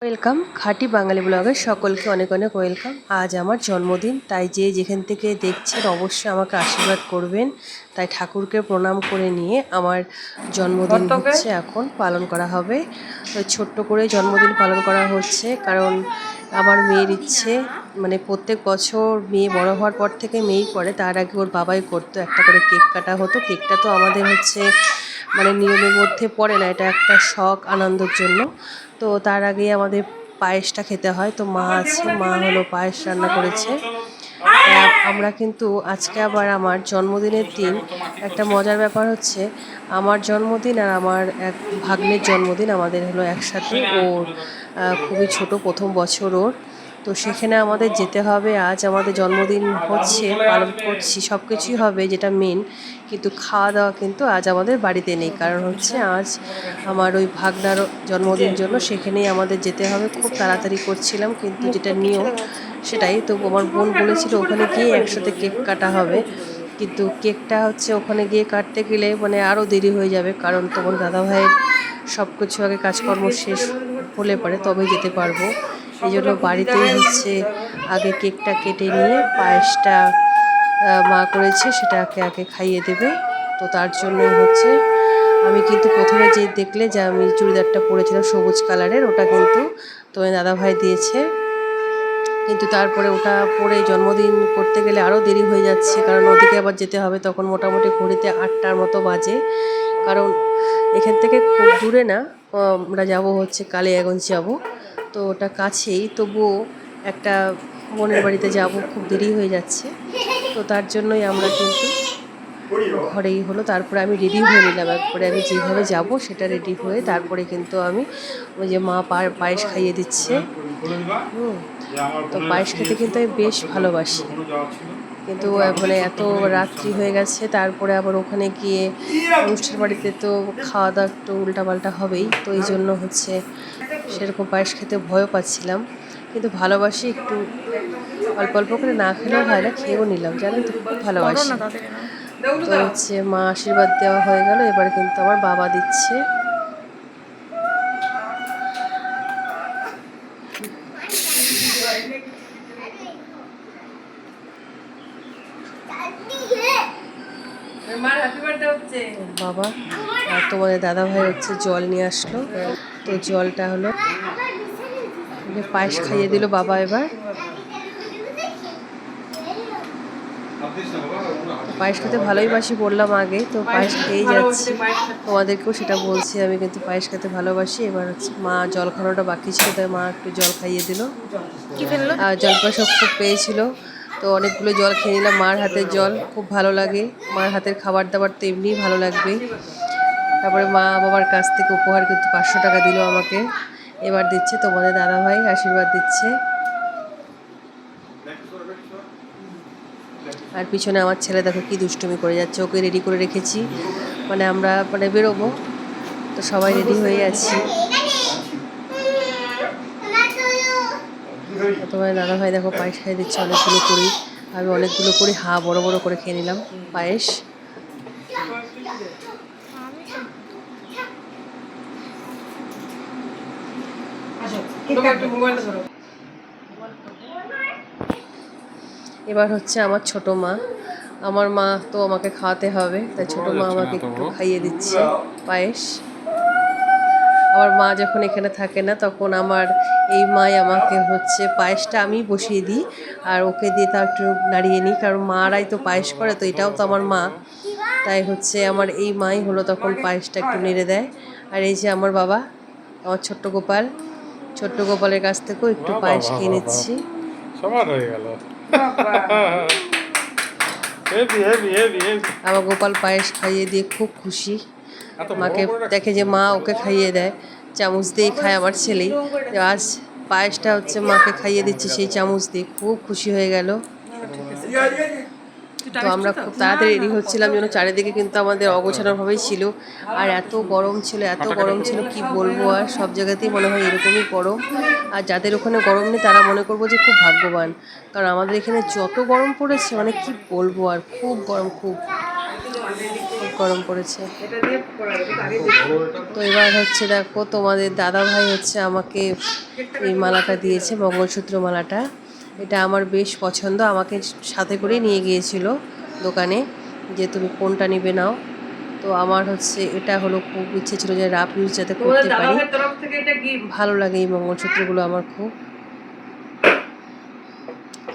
Welcome খাঁটি বাঙালি ব্লগে সকলকে অনেক অনেক ওয়েলকাম। আজ আমার জন্মদিন, তাই যে যেখান থেকে দেখছেন অবশ্যই আমাকে আশীর্বাদ করবেন। তাই ঠাকুরকে প্রণাম করে নিয়ে আমার জন্মদিন হচ্ছে এখন পালন করা হবে। তো ছোট্ট করে জন্মদিন পালন করা হচ্ছে, কারণ আমার মেয়ের ইচ্ছে, মানে প্রত্যেক বছর মেয়ে বড় হওয়ার পর থেকে মেয়েই করে, তার আগে ওর বাবাই করতো, একটা করে কেক কাটা হতো। কেকটা তো আমাদের হচ্ছে মানে নিয়মের মধ্যে পড়ে না, এটা একটা শখ আনন্দের জন্য। তো তার আগে আমাদের পায়েসটা খেতে হয়। তো মা আছে, মা হলো পায়েস রান্না করেছে। আমরা কিন্তু আজকে আবার আমার জন্মদিনের দিন একটা মজার ব্যাপার হচ্ছে, আমার জন্মদিন আর আমার এক ভাগ্নের জন্মদিন আমাদের হলো একসাথে। ওর খুবই ছোট, প্রথম বছর ওর। তো সেখানে আমাদের যেতে হবে। আজ আমাদের জন্মদিন হচ্ছে, পালন করছি, সব কিছুই হবে যেটা মেন, কিন্তু খাওয়া দাওয়া কিন্তু আজ আমাদের বাড়িতে নেই। কারণ হচ্ছে আজ আমার ওই ভাগনার জন্মদিন জন্য সেখানেই আমাদের যেতে হবে। খুব তাড়াতাড়ি করছিলাম, কিন্তু যেটা নিয়ম সেটাই। তো আমার বোন বলেছিল ওখানে গিয়ে একসাথে কেক কাটা হবে, কিন্তু কেকটা হচ্ছে ওখানে গিয়ে কাটতে গেলে মানে আরও দেরি হয়ে যাবে, কারণ তোমার দাদাভাইয়ের সব কিছু আগে কাজকর্ম শেষ হলে পরে তবেই যেতে পারবো। এই জন্য বাড়িতেই হচ্ছে আগে কেকটা কেটে নিয়ে পায়েসটা মা করেছে সেটাকে আগে খাইয়ে দেবে। তো তার জন্যই হচ্ছে আমি কিন্তু প্রথমে যে দেখলে যে আমি চুড়িদারটা পরেছিলাম সবুজ কালারের, ওটা কিন্তু তোমার দাদাভাই দিয়েছে। কিন্তু তারপরে ওটা পরে জন্মদিন করতে গেলে আরও দেরি হয়ে যাচ্ছে, কারণ ওদিকে আবার যেতে হবে। তখন মোটামুটি ঘড়িতে 8টার মতো বাজে, কারণ এখান থেকে খুব দূরে না, আমরা যাব হচ্ছে কালিয়াগঞ্জ যাব। তো ওটা কাছেই, তবুও একটা বোনের বাড়িতে যাব, খুব দেরি হয়ে যাচ্ছে। তো তার জন্যই আমরা কিন্তু ঘরেই হলো। তারপরে আমি রেডি হয়ে নিলাম, একবারে আমি যেভাবে যাব সেটা রেডি হয়ে তারপরে কিন্তু আমি ওই যে মা পায়েস খাইয়ে দিচ্ছে। তো পায়েস খেতে কিন্তু আমি বেশ ভালোবাসি, কিন্তু মানে এত রাত্রি হয়ে গেছে, তারপরে আবার ওখানে গিয়ে অনুষ্ঠান বাড়িতে তো খাওয়া দাওয়া একটু উল্টাপাল্টা হবেই। তো এই জন্য হচ্ছে সেরকম পায়েস খেতে ভয়ও পাচ্ছিলাম, কিন্তু ভালোবাসি একটু অল্প অল্প করে, না খেলেও হয় না, খেয়েও নিলাম, জানেন তো খুব ভালোবাসি। তো হচ্ছে মা আশীর্বাদ দেওয়া হয়ে গেল, এবার কিন্তু আমার বাবা দিচ্ছে। বাবা আর তোমাদের দাদাভাই হচ্ছে জল নিয়ে আসলো। তো জলটা হলো পায়েস খাইয়ে দিল বাবা। এবার পায়েস খেতে ভালোই বাসি বললাম আগে, তো পায়েস খেয়েই যাচ্ছি, তোমাদেরকেও সেটা বলছি। আমি কিন্তু পায়েস খেতে ভালোবাসি। এবার হচ্ছে মা জল খাওয়ানোটা বাকি ছিল, তাই মা একটু জল খাইয়ে দিল। আর জল পয়সা খুব পেয়েছিল, তো অনেকগুলো জল খেয়ে নিলাম। মার হাতের জল খুব ভালো লাগে, মার হাতের খাবার দাবার তো এমনিই ভালো লাগবে। তারপরে মা বাবার কাছ থেকে উপহার কিন্তু 500 টাকা দিল আমাকে। এবার দিচ্ছে তোমাদের দাদাভাই আশীর্বাদ দিচ্ছে। আর পিছনে আমার ছেলে দেখো কি দুষ্টুমি করে যাচ্ছে, ওকে রেডি করে রেখেছি, মানে আমরা মানে বেরোবো, তো সবাই রেডি হয়ে আছি। তোমার দাদাভাই দেখো পায়েস খাইয়ে দিচ্ছে অনেকগুলো করি, আমি অনেকগুলো করি বড় বড় করে খেয়ে নিলাম পায়েস। এবার হচ্ছে আমার ছোট মা, আমার মা তো আমাকে খাওয়াতে হবে, তাই ছোট মা আমাকে একটু খাইয়ে দিচ্ছে পায়েস। আমার মা যখন এখানে থাকে না, তখন আমার এই মাই আমাকে হচ্ছে পায়েসটা আমি বসিয়ে দিই আর ওকে দিয়ে তা একটু নাড়িয়ে নিই, কারণ মারাই তো পায়েস করে, তো এটাও তো আমার মা, তাই হচ্ছে আমার এই মাই হলো তখন পায়েসটা একটু নেড়ে দেয়। আর এই যে আমার বাবা, আমার ছোট্ট গোপাল, ছোট্ট গোপালের কাছ থেকেও একটু পায়েস খেয়ে নিচ্ছি। সবার হয়ে গেল। আমার গোপাল পায়েস খাইয়ে দিয়ে খুব খুশি, মাকে দেখে যে মা ওকে খাইয়ে দেয়, চামচ দিয়েই খায় আমার ছেলেই। আজ পায়েসটা হচ্ছে মাকে খাইয়ে দিচ্ছে সেই চামচ দিয়ে, খুব খুশি হয়ে গেল। তো আমরা খুব তাড়াতাড়ি রেডি হচ্ছিলাম, যেন চারিদিকে কিন্তু আমাদের অগোছালোভাবেই ছিল, আর এত গরম ছিল, এত গরম ছিল কি বলবো। আর সব জায়গাতেই মনে হয় এরকমই গরম, আর যাদের ওখানে গরম নেই তারা মনে করবো যে খুব ভাগ্যবান, কারণ আমাদের এখানে যত গরম পড়েছে মানে কি বলবো, আর খুব গরম, খুব। গরম পড়েছে। তো এবার হচ্ছে দেখো তোমাদের দাদা ভাই হচ্ছে আমাকে এই মালাটা দিয়েছে, মঙ্গলসূত্র মালাটা। এটা আমার বেশ পছন্দ, আমাকে সাথে করে নিয়ে গিয়েছিল দোকানে যে তুমি কোনটা নিবে নাও। তো আমার হচ্ছে এটা হলো খুব ইচ্ছে ছিল যে রাফ ইউজ যাতে করতে পারি, ভালো লাগে এই মঙ্গলসূত্রগুলো আমার খুব।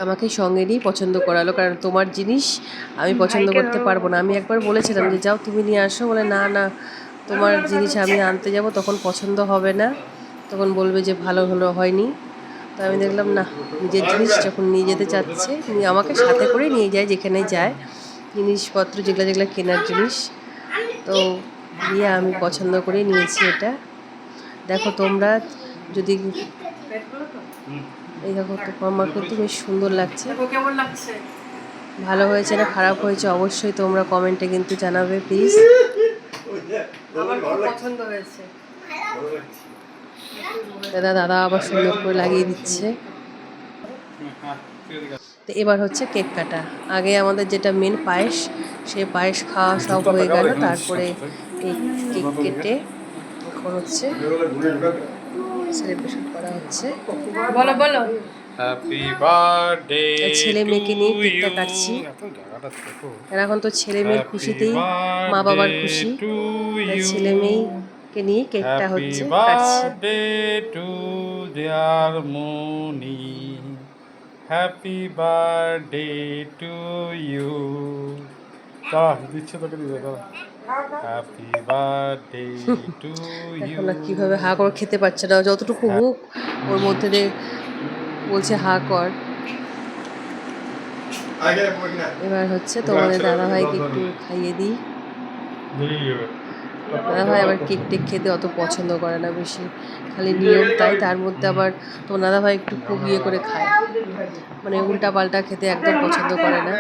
আমাকে সঙ্গে নিয়েই পছন্দ করালো, কারণ তোমার জিনিস আমি পছন্দ করতে পারবো না। আমি একবার বলেছিলাম যে যাও তুমি নিয়ে আসো, বলে না না তোমার জিনিস আমি আনতে যাব তখন পছন্দ হবে না, তখন বলবে যে ভালো হলো হয়নি। তো আমি দেখলাম না, নিজের জিনিস যখন নিয়ে যেতে চাচ্ছে আমাকে সাথে করে নিয়ে যায় যেখানে যায়, জিনিসপত্র যেগুলো যেগুলো কেনার জিনিস। তো দিয়ে আমি পছন্দ করে নিয়েছি এটা। দেখো তোমরা যদি এই দেখো তো আমার কিন্তু বেশ সুন্দর লাগছে। ভালো হয়েছে না খারাপ হয়েছে অবশ্যই তোমরা কমেন্টে কিন্তু জানাবে প্লিজ। আমার খুব পছন্দ হয়েছে। দাদা আবার সুন্দর করে লাগিয়ে দিচ্ছে। তো এবার হচ্ছে কেক কাটা। আগে আমাদের যেটা মেন পায়েস, সেই পায়েস খাওয়া সব হয়ে গেল, তারপরে এই কেক কেটে এখন হচ্ছে সেলিব্রেশন করা হচ্ছে। বলো বলো। হ্যাপি বার্থডে ছেলে মেয়েকে নিয়ে কেকটা কাটছি, আর এখন তো ছেলে মেয়ের খুশিতেই মা বাবার খুশি, তাই ছেলে মেয়েকে নিয়ে কেকটা হচ্ছে কাটছি। To dear Moni, happy birthday to you. দিচ্ছে তোকে দিবে দাঁড়া। Happy birthday to you. এখন না কিভাবে হা করে খেতে পারছে না, যতটুকু মুখ ওর মধ্যে দিয়ে বলছে হা কর। এবার হচ্ছে তোমাদের দাদা ভাইকে একটু খাইয়ে দিই। দাদা ভাই আবার কেক টেক খেতে অত পছন্দ করে না বেশি, খালি নিয়ম তাই, তার মধ্যে আবার তোমার দাদা ভাই একটু খুব ইয়ে করে খায়, মানে উল্টা পাল্টা খেতে একদম পছন্দ করে না।